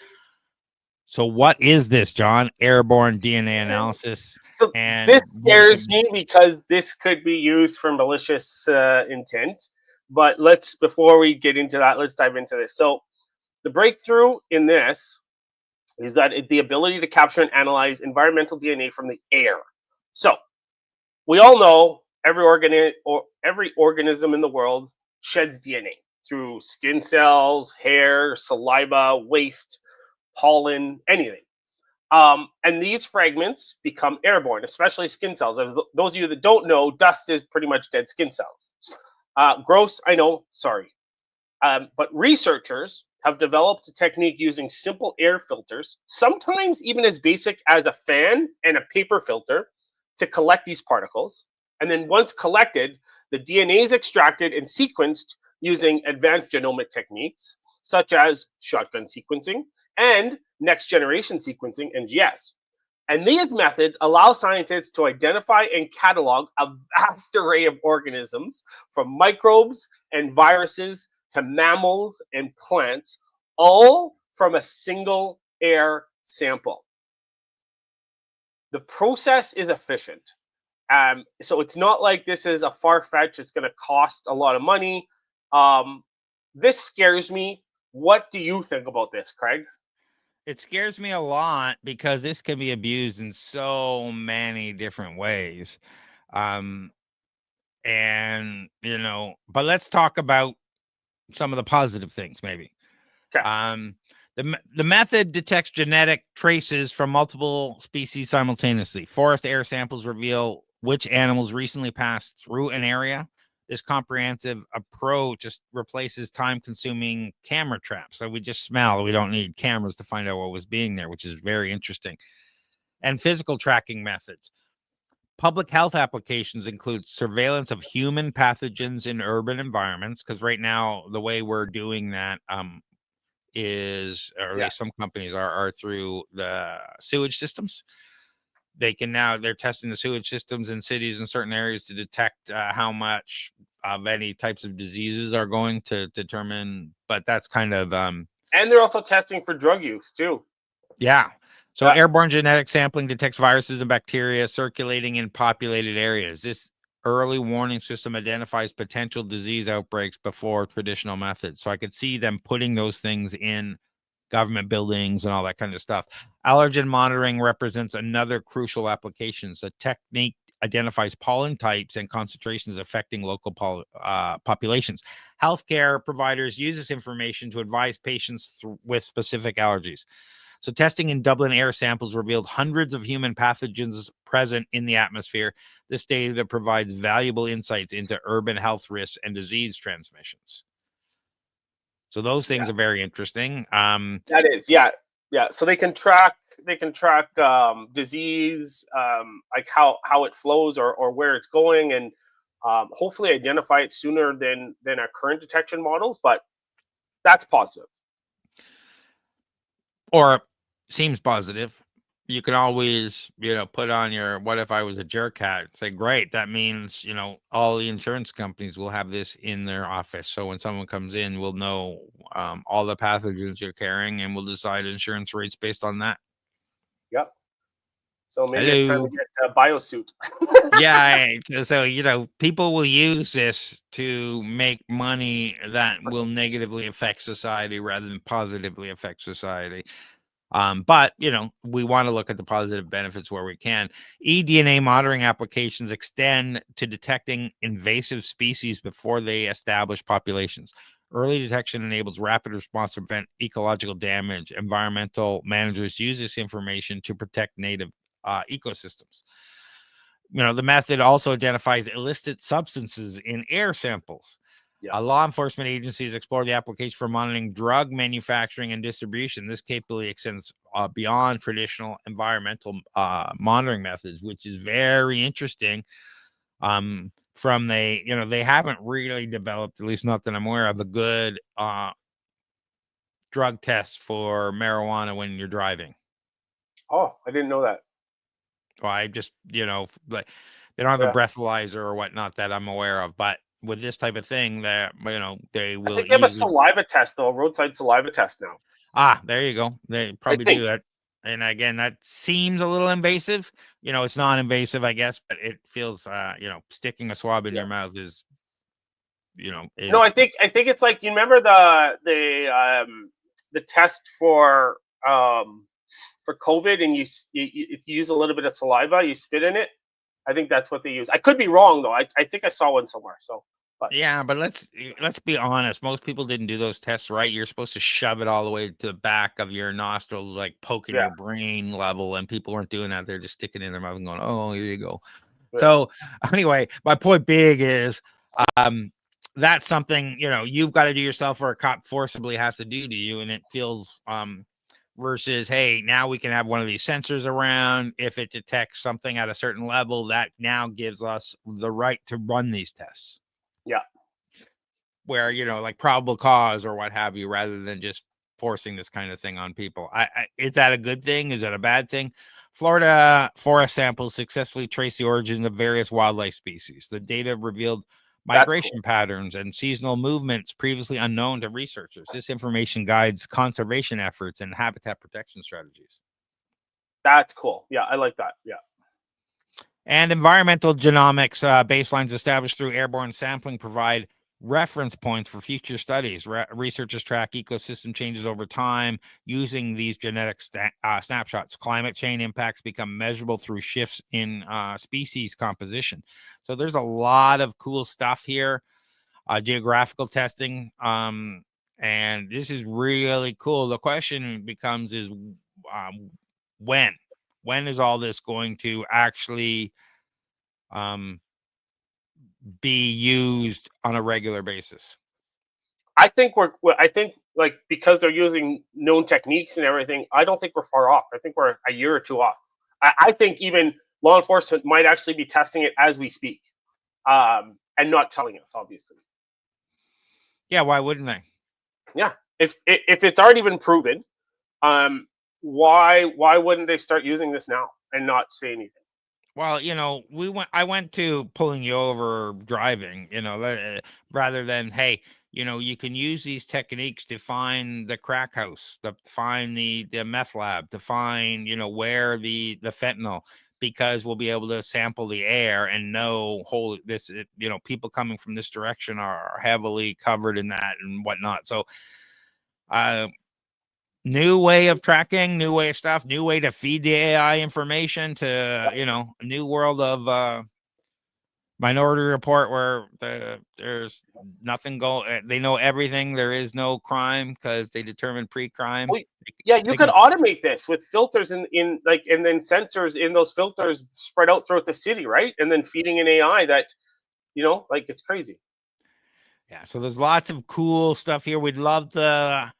A: So what is this, John? Airborne DNA analysis.
B: So
A: and
B: this scares me because this could be used for malicious intent. But before we get into that, let's dive into this. So the breakthrough in this is that the ability to capture and analyze environmental DNA from the air. So we all know every organism in the world sheds DNA through skin cells, hair, saliva, waste, pollen, anything. And these fragments become airborne, especially skin cells. As those of you that don't know, dust is pretty much dead skin cells. Gross, I know, sorry. But researchers have developed a technique using simple air filters, sometimes even as basic as a fan and a paper filter, to collect these particles. And then once collected, the DNA is extracted and sequenced using advanced genomic techniques, such as shotgun sequencing and next generation sequencing, NGS. And these methods allow scientists to identify and catalog a vast array of organisms, from microbes and viruses to mammals and plants, all from a single air sample. The process is efficient. So it's not like this is a far-fetched, it's going to cost a lot of money. This scares me. What do you think about this, Craig?
A: It scares me a lot because this can be abused in so many different ways. And, but let's talk about some of the positive things, maybe.
B: Okay.
A: The method detects genetic traces from multiple species simultaneously. Forest air samples reveal which animals recently passed through an area. This comprehensive approach just replaces time-consuming camera traps. So we just smell. We don't need cameras to find out what was being there, which is very interesting. And physical tracking methods. Public health applications include surveillance of human pathogens in urban environments, because right now the way we're doing that is, or at least some companies are through the sewage systems. They're testing the sewage systems in cities in certain areas to detect how much of any types of diseases are going to determine. But that's kind of
B: and they're also testing for drug use too.
A: Yeah. So airborne genetic sampling detects viruses and bacteria circulating in populated areas. This early warning system identifies potential disease outbreaks before traditional methods. So I could see them putting those things in government buildings and all that kind of stuff. Allergen monitoring represents another crucial application. The technique identifies pollen types and concentrations affecting local populations. Healthcare providers use this information to advise patients with specific allergies. So testing in Dublin air samples revealed hundreds of human pathogens present in the atmosphere. This data provides valuable insights into urban health risks and disease transmissions. So those things are very interesting.
B: That is, yeah. So they can track disease, like how it flows or where it's going, and hopefully identify it sooner than our current detection models. But that's positive.
A: Or seems positive. You can always, put on your what if I was a jerk hat, say, great. That means, all the insurance companies will have this in their office. So when someone comes in, we'll know all the pathogens you're carrying and we'll decide insurance rates based on that.
B: Yep. So maybe it's time to get a biosuit.
A: Yeah. So, people will use this to make money that will negatively affect society rather than positively affect society. But we want to look at the positive benefits where we can. eDNA monitoring applications extend to detecting invasive species before they establish populations. Early detection enables rapid response to prevent ecological damage. Environmental managers use this information to protect native ecosystems. The method also identifies illicit substances in air samples. Law enforcement agencies explore the application for monitoring drug manufacturing and distribution. This capability extends beyond traditional environmental monitoring methods, which is very interesting. They haven't really developed, at least not that I'm aware of, a good drug test for marijuana when you're driving.
B: Oh, I didn't know that.
A: Well, I just, like they don't have a breathalyzer or whatnot that I'm aware of, but with this type of thing that, they will.
B: I think they have a saliva test though, a roadside saliva test now.
A: There you go. They probably do that. And again, that seems a little invasive. It's non-invasive, I guess, but it feels, sticking a swab in your mouth is,
B: No, I think it's like, you remember the test for COVID, and if you use a little bit of saliva, you spit in it. I think that's what they use. I could be wrong though. I think I saw one somewhere. So,
A: yeah, but let's be honest. Most people didn't do those tests right. You're supposed to shove it all the way to the back of your nostrils, like poking your brain level, and people weren't doing that. They're just sticking it in their mouth and going, "Oh, here you go." Yeah. So anyway, my point big is, that's something you've got to do yourself, or a cop forcibly has to do to you, and it feels versus, hey, now we can have one of these sensors around. If it detects something at a certain level, that now gives us the right to run these tests.
B: Yeah.
A: Where, like probable cause or what have you, rather than just forcing this kind of thing on people. Is that a good thing? Is that a bad thing? Florida forest samples successfully traced the origins of various wildlife species. The data revealed migration patterns and seasonal movements previously unknown to researchers. This information guides conservation efforts and habitat protection strategies.
B: That's cool. Yeah, I like that. Yeah.
A: And environmental genomics baselines established through airborne sampling provide reference points for future studies. Researchers track ecosystem changes over time using these genetic snapshots. Climate change impacts become measurable through shifts in species composition. So there's a lot of cool stuff here. Geographical testing, and this is really cool. The question becomes is when is all this going to actually be used on a regular basis?
B: I think like, because they're using known techniques and everything, I don't think we're far off. I think we're a year or two off. I think even law enforcement might actually be testing it as we speak, and not telling us, obviously.
A: Yeah, why wouldn't they?
B: Yeah, if it's already been proven, why wouldn't they start using this now and not say anything?
A: Well, I went to pulling you over driving, rather than, hey, you can use these techniques to find the crack house, to find the meth lab, to find, where the fentanyl, because we'll be able to sample the air and know, holy, people coming from this direction are heavily covered in that and whatnot. So, new way of tracking, new way of stuff, new way to feed the AI information to, a new world of, Minority Report, where there's nothing they know everything. There is no crime because they determine pre-crime.
B: Well, yeah, you could automate this with filters and then sensors in those filters spread out throughout the city, right? And then feeding an AI that, it's crazy.
A: Yeah, so there's lots of cool stuff here. We'd love to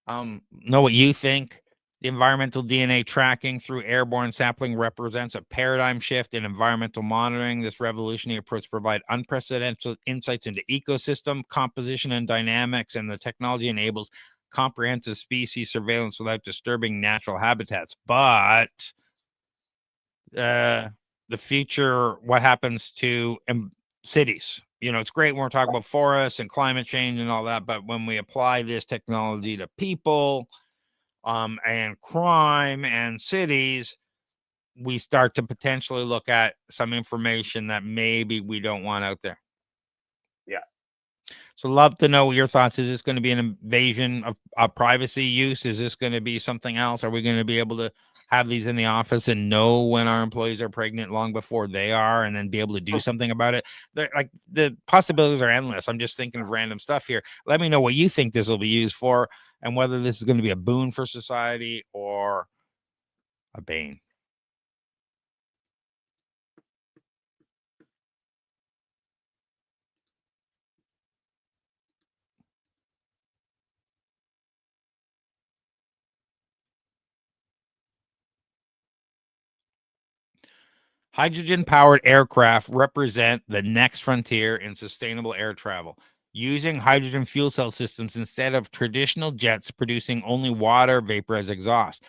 A: know what you think. The environmental DNA tracking through airborne sampling represents a paradigm shift in environmental monitoring. This revolutionary approach provides unprecedented insights into ecosystem composition and dynamics, and the technology enables comprehensive species surveillance without disturbing natural habitats. But the future, what happens to cities? It's great when we're talking about forests and climate change and all that, but when we apply this technology to people, and crime and cities, we start to potentially look at some information that maybe we don't want out there.
B: Yeah.
A: So love to know your thoughts. Is this going to be an invasion of privacy use? Is this going to be something else? Are we going to be able to have these in the office and know when our employees are pregnant long before they are, and then be able to do something about it? The possibilities are endless. I'm just thinking of random stuff here. Let me know what you think this will be used for, and whether this is going to be a boon for society or a bane. Hydrogen-powered aircraft represent the next frontier in sustainable air travel, using hydrogen fuel cell systems instead of traditional jets producing only water vapor as exhaust.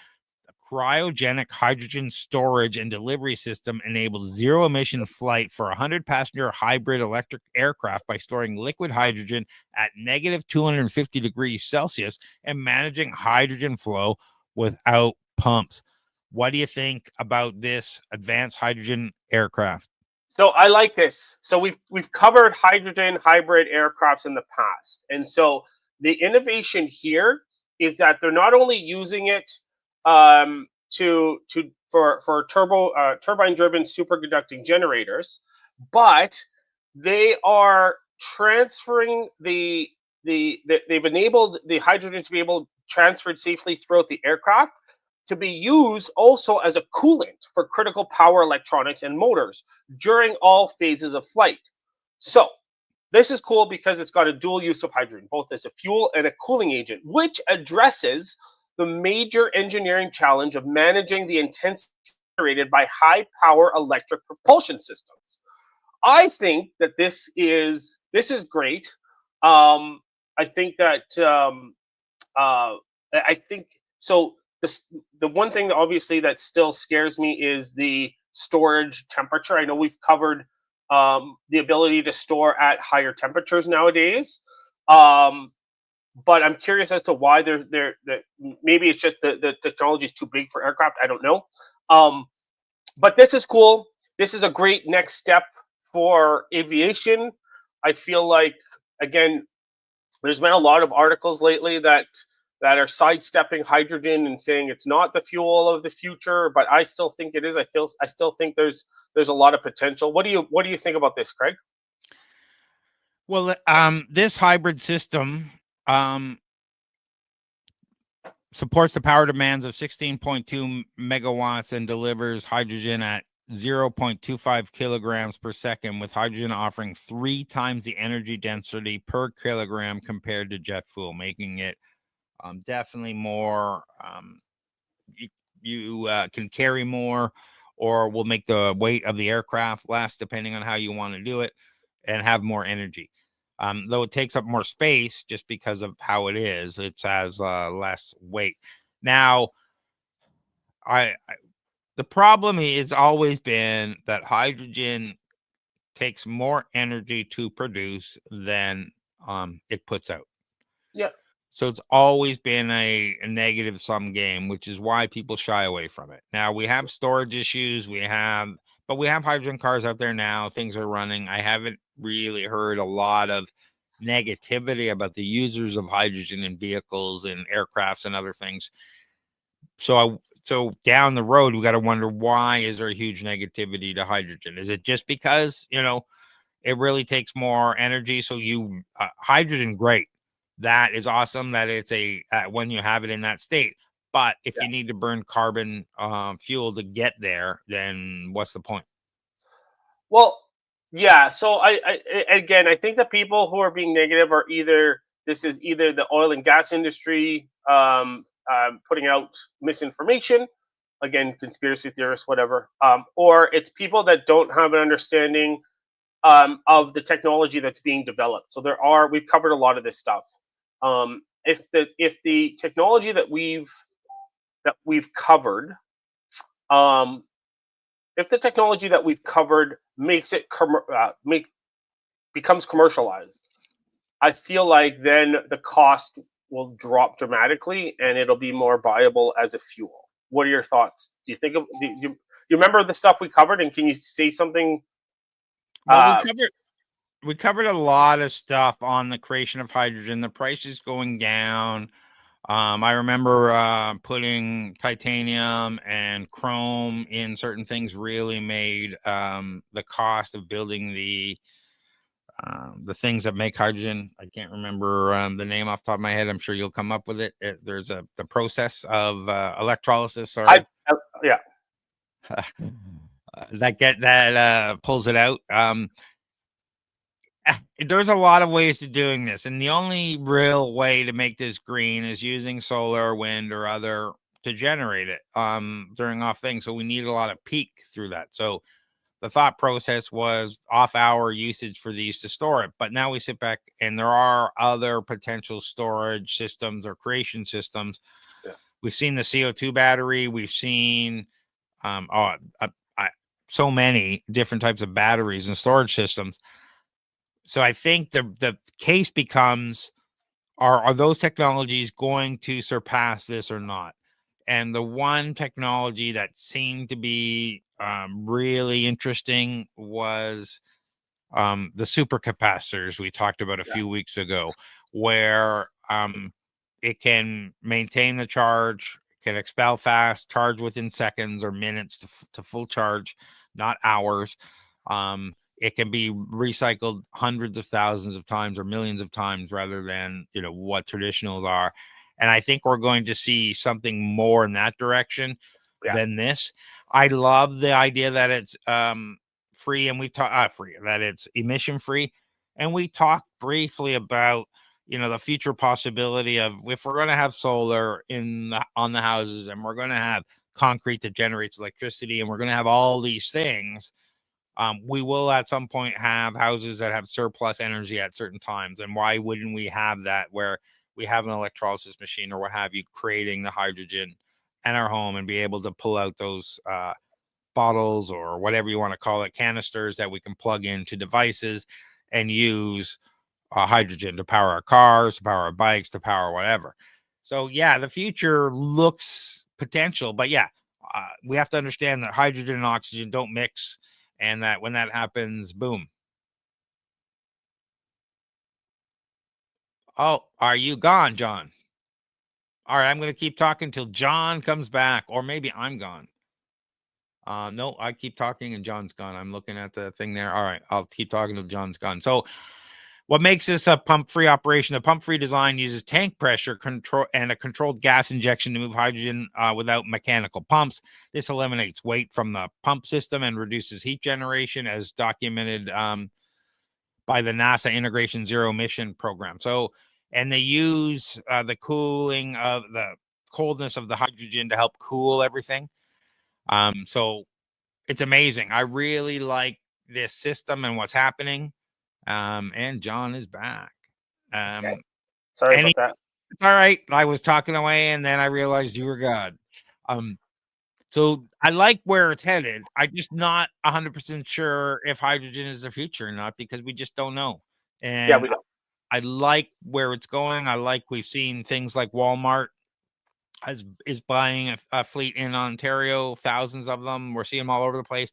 A: The cryogenic hydrogen storage and delivery system enables zero-emission flight for a 100-passenger hybrid electric aircraft by storing liquid hydrogen at negative 250 degrees Celsius and managing hydrogen flow without pumps. What do you think about this advanced hydrogen aircraft?
B: So I like this. So we've covered hydrogen hybrid aircrafts in the past, and so the innovation here is that they're not only using it for turbine driven superconducting generators, but they are transferring they've enabled the hydrogen to be able transferred safely throughout the aircraft to be used also as a coolant for critical power electronics and motors during all phases of flight. So this is cool because it's got a dual use of hydrogen, both as a fuel and a cooling agent, which addresses the major engineering challenge of managing the intensity generated by high power electric propulsion systems. I think that this is great. I think that I think so. The one thing that obviously that still scares me is the storage temperature. I know we've covered the ability to store at higher temperatures nowadays, but I'm curious as to why they're maybe it's just the technology is too big for aircraft. I don't know, but this is cool. This is a great next step for aviation. I feel like, again, there's been a lot of articles lately that are sidestepping hydrogen and saying it's not the fuel of the future, but I still think it is. I still think there's a lot of potential. What do you think about this, Craig?
A: Well, this hybrid system supports the power demands of 16.2 megawatts and delivers hydrogen at 0.25 kilograms per second, with hydrogen offering 3 times the energy density per kilogram compared to jet fuel, making it definitely more. You can carry more, or will make the weight of the aircraft less, depending on how you want to do it, and have more energy. Though it takes up more space just because of how it is, it has less weight. Now, the problem has always been that hydrogen takes more energy to produce than it puts out.
B: Yeah.
A: So it's always been a negative sum game, which is why people shy away from it. Now we have storage issues, but we have hydrogen cars out there now. Things are running. I haven't really heard a lot of negativity about the users of hydrogen in vehicles and aircrafts and other things. So down the road, we got to wonder, why is there a huge negativity to hydrogen? Is it just because, it really takes more energy? So hydrogen, great. That is awesome that it's when you have it in that state. But if you need to burn carbon fuel to get there, then what's the point?
B: Well, yeah. So I think the people who are being negative are either the oil and gas industry putting out misinformation, again, conspiracy theorists, whatever, or it's people that don't have an understanding of the technology that's being developed. So we've covered a lot of this stuff. If the technology that we've covered, if the technology that we've covered becomes commercialized, I feel like then the cost will drop dramatically and it'll be more viable as a fuel. What are your thoughts? Do you remember the stuff we covered, and can you say something?
A: Well, we covered a lot of stuff on the creation of hydrogen. The price is going down. I remember putting titanium and chrome in certain things really made the cost of building the things that make hydrogen. I can't remember the name off the top of my head. I'm sure you'll come up with it. There's the process of electrolysis, or
B: yeah.
A: that pulls it out. There's a lot of ways to doing this, and the only real way to make this green is using solar, wind, or other to generate it during off things. So we need a lot of peak through that. So the thought process was off-hour usage for these to store it. But now we sit back, and there are other potential storage systems or creation systems.
B: Yeah.
A: We've seen the CO2 battery. We've seen so many different types of batteries and storage systems. So I think the case becomes, are those technologies going to surpass this or not? And the one technology that seemed to be really interesting was the supercapacitors we talked about a few weeks ago, where it can maintain the charge, can expel fast, charge within seconds or minutes to full charge, not hours. It can be recycled hundreds of thousands of times or millions of times rather than, what traditionals are. And I think we're going to see something more in that direction than this. I love the idea that it's free, and we've talked that it's emission free. And we talked briefly about, the future possibility of, if we're going to have solar on the houses, and we're going to have concrete that generates electricity, and we're going to have all these things, we will at some point have houses that have surplus energy at certain times. And why wouldn't we have that, where we have an electrolysis machine or what have you, creating the hydrogen in our home, and be able to pull out those bottles, or whatever you want to call it, canisters that we can plug into devices and use hydrogen to power our cars, to power our bikes, to power whatever. So yeah, the future looks potential, but we have to understand that hydrogen and oxygen don't mix, and that when that happens, boom. Oh, are you gone, John? All right, I'm going to keep talking till John comes back, or maybe I'm gone. No, I keep talking and John's gone. I'm looking at the thing there. All right, I'll keep talking till John's gone. So what makes this a pump-free operation? The pump-free design uses tank pressure control and a controlled gas injection to move hydrogen without mechanical pumps. This eliminates weight from the pump system and reduces heat generation, as documented by the NASA Integration Zero Emission Program. So, and they use the cooling of the coldness of the hydrogen to help cool everything. So it's amazing. I really like this system and what's happening. And John is back.
B: Okay. Sorry about that.
A: It's all right. I was talking away, and then I realized you were gone. So I like where it's headed. I'm just not 100% sure if hydrogen is the future or not, because we just don't know. And
B: we don't.
A: I like where it's going. I like we've seen things like Walmart is buying a fleet in Ontario, thousands of them. We're seeing them all over the place.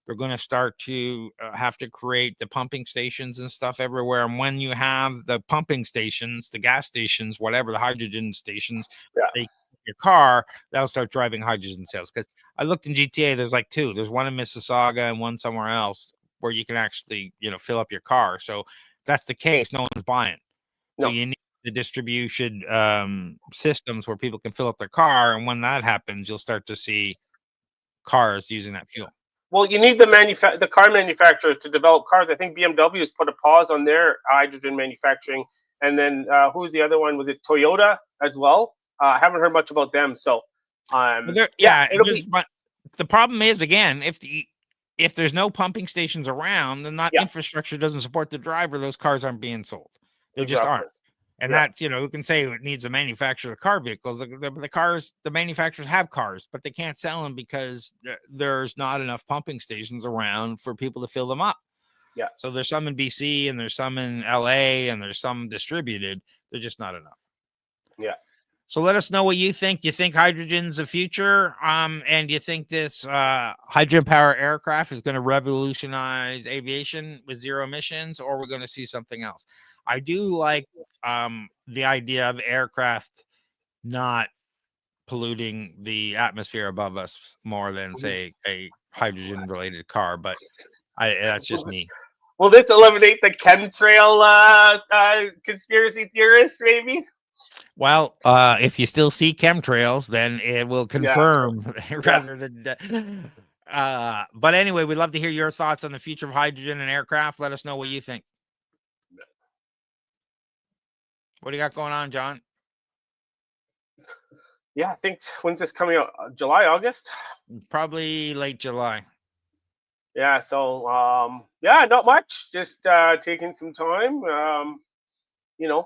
A: They're going to start to have to create the pumping stations and stuff everywhere. And when you have the pumping stations, the gas stations, whatever, the hydrogen stations, they your car, that'll start driving hydrogen sales. Because I looked in GTA, there's like two. There's one in Mississauga and one somewhere else where you can actually, fill up your car. So if that's the case, no one's buying. So you need the distribution systems where people can fill up their car. And when that happens, you'll start to see cars using that fuel.
B: Well, you need the car manufacturers to develop cars. I think BMW has put a pause on their hydrogen manufacturing, and then who's the other one? Was it Toyota as well? I haven't heard much about them. So,
A: but the problem is, again, if there's no pumping stations around, then that infrastructure doesn't support the driver. Those cars aren't being sold. They just aren't. And that's, we can say it needs to manufacture the car vehicles. The manufacturers have cars, but they can't sell them because there's not enough pumping stations around for people to fill them up.
B: Yeah.
A: So there's some in BC and there's some in LA and there's some distributed. They're just not enough.
B: Yeah.
A: So let us know what you think. You think hydrogen's the future? And you think this hydrogen power aircraft is going to revolutionize aviation with zero emissions, or we're going to see something else? I do like the idea of aircraft not polluting the atmosphere above us more than, say, a hydrogen-related car, but that's just me.
B: Will this eliminate the chemtrail conspiracy theorists, maybe?
A: Well, if you still see chemtrails, then it will confirm rather than... but anyway, we'd love to hear your thoughts on the future of hydrogen and aircraft. Let us know what you think. What do you got going on, John?
B: Yeah, I think, when's this coming out? July, August?
A: Probably late July.
B: Yeah, so, not much. Just taking some time,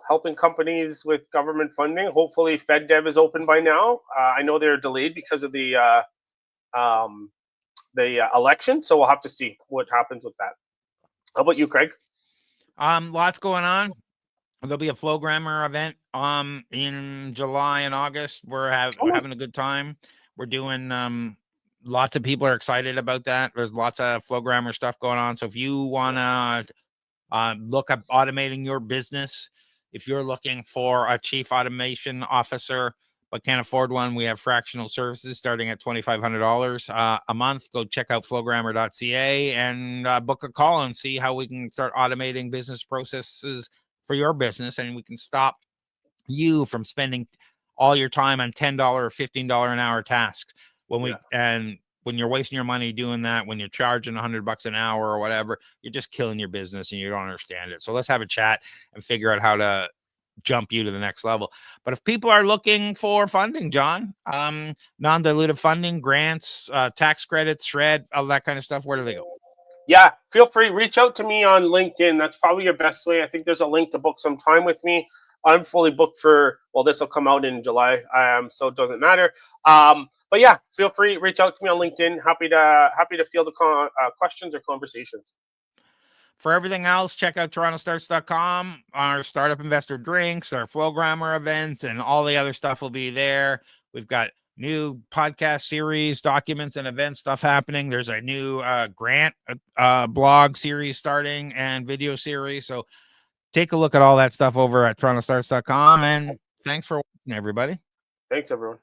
B: helping companies with government funding. Hopefully FedDev is open by now. I know they're delayed because of the election, so we'll have to see what happens with that. How about you, Craig?
A: Lots going on. There'll be a Flowgrammer event in July and August. We're having a good time. We're doing lots of people are excited about that. There's lots of Flowgrammer stuff going on. So if you want to look at automating your business, if you're looking for a chief automation officer but can't afford one, we have fractional services starting at $2,500 a month. Go check out flowgrammer.ca and book a call and see how we can start automating business processes for your business, and we can stop you from spending all your time on $10 or $15 an hour tasks. When you're wasting your money doing that, when you're charging $100 an hour or whatever, you're just killing your business and you don't understand it. So let's have a chat and figure out how to jump you to the next level. But if people are looking for funding, John, non-dilutive funding, grants, tax credits, SHRED, all that kind of stuff, where do they go?
B: Yeah, feel free. Reach out to me on LinkedIn. That's probably your best way. I think there's a link to book some time with me. I'm fully booked for, this will come out in July, so it doesn't matter. But yeah, feel free. Reach out to me on LinkedIn. Happy to field the questions or conversations.
A: For everything else, check out torontostarts.com. Our startup investor drinks, our Flowgrammer events, and all the other stuff will be there. We've got new podcast series, documents, and event stuff happening. There's a new grant blog series starting and video series. So take a look at all that stuff over at torontostarts.com. And thanks for watching, everybody.
B: Thanks, everyone.